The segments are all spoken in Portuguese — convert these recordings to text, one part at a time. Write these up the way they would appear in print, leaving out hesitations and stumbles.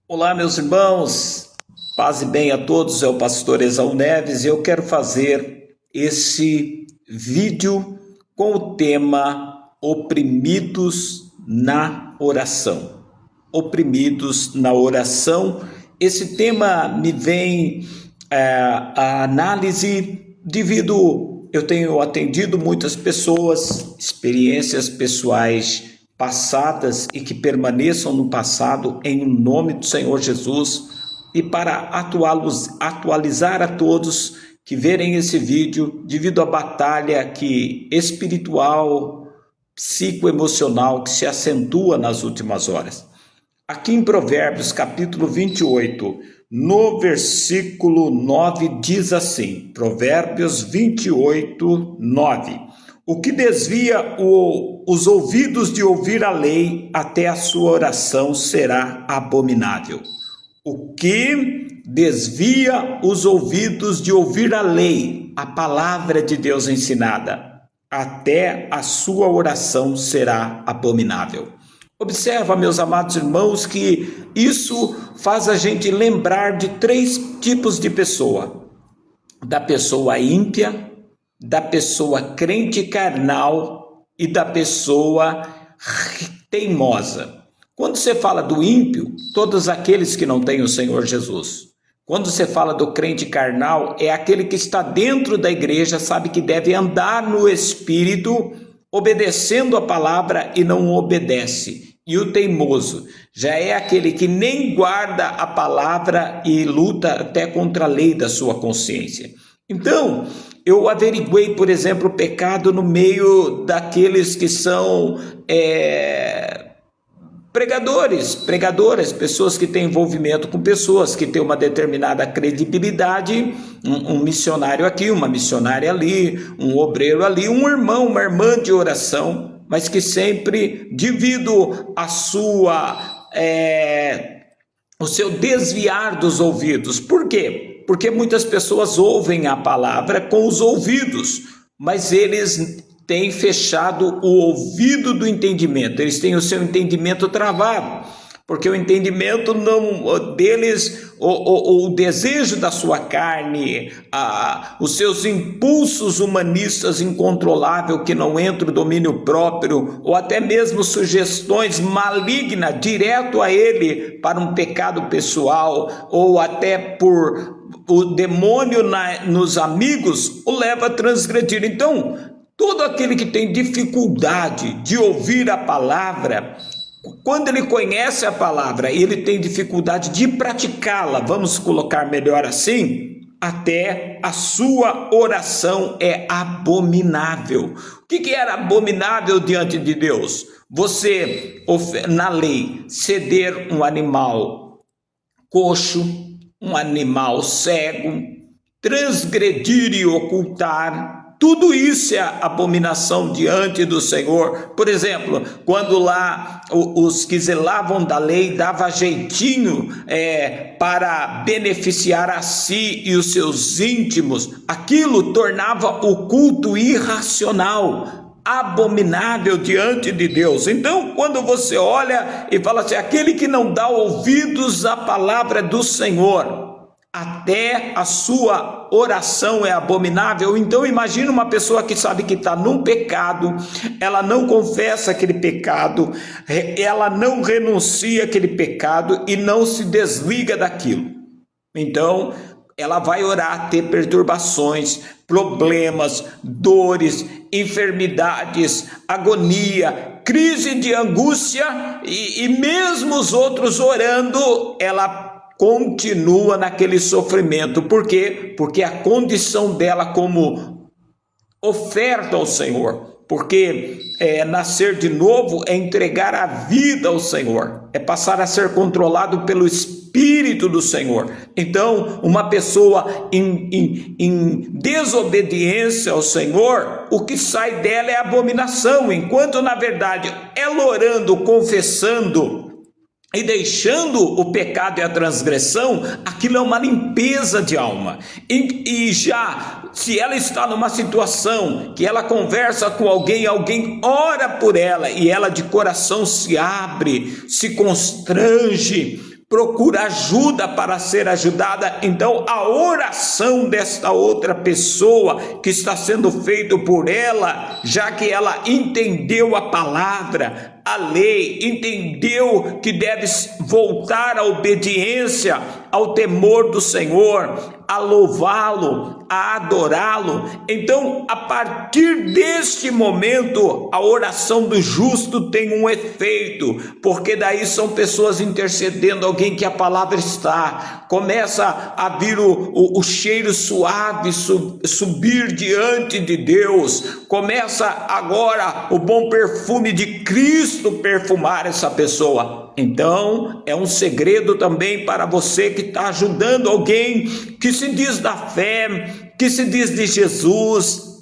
Olá, meus irmãos, paz e bem a todos. É o pastor Esaú Neves e eu quero fazer esse vídeo com o tema Oprimidos na Oração. Oprimidos na Oração. Esse tema me vem à análise devido eu tenho atendido muitas pessoas, experiências pessoais passadas e que permaneçam no passado em nome do Senhor Jesus, e para atualizar a todos que verem esse vídeo devido à batalha que espiritual, psicoemocional que se acentua nas últimas horas. Aqui em Provérbios capítulo 28, no versículo 9 diz assim, Provérbios 28, 9: o que desvia os ouvidos de ouvir a lei, até a sua oração será abominável. O que desvia os ouvidos de ouvir a lei, a palavra de Deus ensinada, até a sua oração será abominável. Observa, meus amados irmãos, que isso faz a gente lembrar de três tipos de pessoa: da pessoa ímpia, da pessoa crente carnal e da pessoa teimosa. Quando você fala do ímpio, todos aqueles que não têm o Senhor Jesus. Quando você fala do crente carnal, é aquele que está dentro da igreja, sabe que deve andar no Espírito, obedecendo a palavra e não obedece. E o teimoso já é aquele que nem guarda a palavra e luta até contra a lei da sua consciência. Então, eu averiguei, por exemplo, o pecado no meio daqueles que são pregadoras, pessoas que têm envolvimento com pessoas que têm uma determinada credibilidade, um missionário aqui, uma missionária ali, um obreiro ali, um irmão, uma irmã de oração, mas que sempre, devido a o seu desviar dos ouvidos. Por quê? Porque muitas pessoas ouvem a palavra com os ouvidos, mas eles têm fechado o ouvido do entendimento, eles têm o seu entendimento travado, porque o entendimento deles, o desejo da sua carne, os seus impulsos humanistas incontroláveis que não entra o domínio próprio, ou até mesmo sugestões malignas direto a ele para um pecado pessoal, ou até por o demônio nos amigos, o leva a transgredir. Então, todo aquele que tem dificuldade de ouvir a palavra, quando ele conhece a palavra e ele tem dificuldade de praticá-la, vamos colocar melhor assim, até a sua oração é abominável. O que era abominável diante de Deus? Você, na lei, ceder um animal coxo, um animal cego, transgredir e ocultar, tudo isso é abominação diante do Senhor. Por exemplo, quando lá os que zelavam da lei davam jeitinho para beneficiar a si e os seus íntimos, aquilo tornava o culto irracional, abominável diante de Deus. Então, quando você olha e fala assim, aquele que não dá ouvidos à palavra do Senhor, até a sua oração é abominável. Então imagina uma pessoa que sabe que está num pecado, ela não confessa aquele pecado, ela não renuncia aquele pecado e não se desliga daquilo. Então ela vai orar, ter perturbações, problemas, dores, enfermidades, agonia, crise de angústia, e mesmo os outros orando, ela continua naquele sofrimento. Por quê? Porque a condição dela como oferta ao Senhor, porque nascer de novo é entregar a vida ao Senhor, é passar a ser controlado pelo Espírito do Senhor. Então, uma pessoa em desobediência ao Senhor, o que sai dela é abominação, enquanto na verdade ela orando, confessando e deixando o pecado e a transgressão, aquilo é uma limpeza de alma. E já, se ela está numa situação que ela conversa com alguém, alguém ora por ela, e ela de coração se abre, se constrange, procura ajuda para ser ajudada. Então a oração desta outra pessoa que está sendo feita por ela, já que ela entendeu a palavra, a lei, entendeu que deve voltar à obediência, ao temor do Senhor, a louvá-lo, a adorá-lo. Então, a partir deste momento, a oração do justo tem um efeito, porque daí são pessoas intercedendo, alguém que a palavra está, começa a vir o cheiro suave, subir diante de Deus, começa agora o bom perfume de Cristo perfumar essa pessoa. Então, é um segredo também para você que está ajudando alguém que se diz da fé, que se diz de Jesus,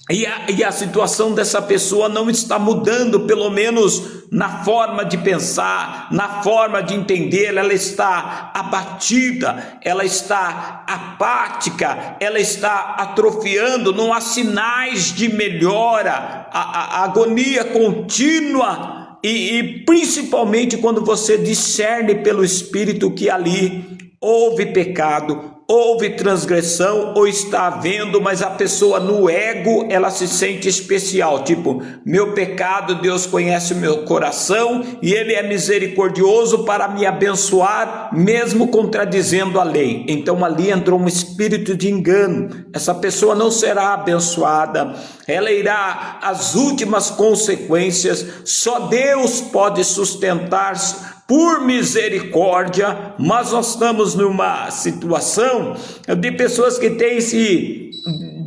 e a situação dessa pessoa não está mudando, pelo menos na forma de pensar, na forma de entender. Ela está abatida, ela está apática, ela está atrofiando, não há sinais de melhora, a agonia contínua. E principalmente quando você discerne pelo Espírito que ali houve pecado, houve transgressão, ou está havendo, mas a pessoa no ego, ela se sente especial, tipo, meu pecado, Deus conhece o meu coração e Ele é misericordioso para me abençoar, mesmo contradizendo a lei. Então ali entrou um espírito de engano, essa pessoa não será abençoada, ela irá às últimas consequências. Só Deus pode sustentar-se por misericórdia, mas nós estamos numa situação de pessoas que têm se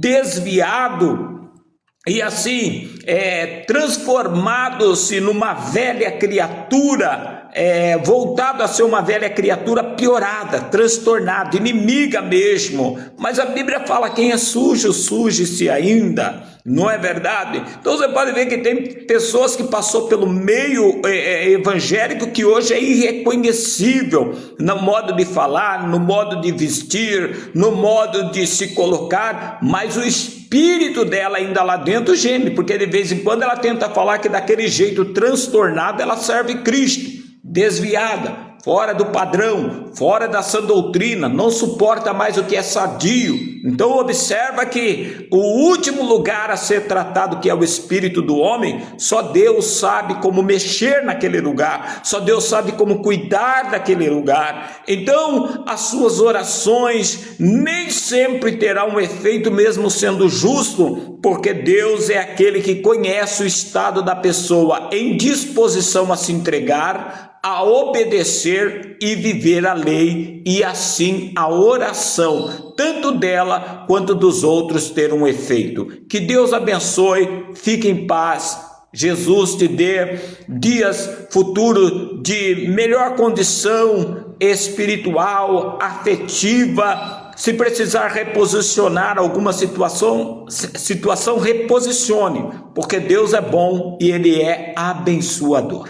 desviado e assim transformado-se numa velha criatura, voltado a ser uma velha criatura piorada, transtornada, inimiga mesmo. Mas a Bíblia fala: quem é sujo, suje-se ainda. Não é verdade? Então você pode ver que tem pessoas que passou pelo meio evangélico que hoje é irreconhecível no modo de falar, no modo de vestir, no modo de se colocar, mas o espírito dela ainda lá dentro geme, porque de vez em quando ela tenta falar que daquele jeito transtornado ela serve Cristo, desviada, fora do padrão, fora da sã doutrina, não suporta mais o que é sadio. Então observa que o último lugar a ser tratado, que é o espírito do homem, só Deus sabe como mexer naquele lugar, só Deus sabe como cuidar daquele lugar. Então as suas orações nem sempre terão um efeito, mesmo sendo justo, porque Deus é aquele que conhece o estado da pessoa em disposição a se entregar, a obedecer e viver a lei, e assim a oração, tanto dela quanto dos outros, ter um efeito. Que Deus abençoe, fique em paz, Jesus te dê dias futuros de melhor condição espiritual, afetiva. Se precisar reposicionar alguma situação, reposicione, porque Deus é bom e Ele é abençoador.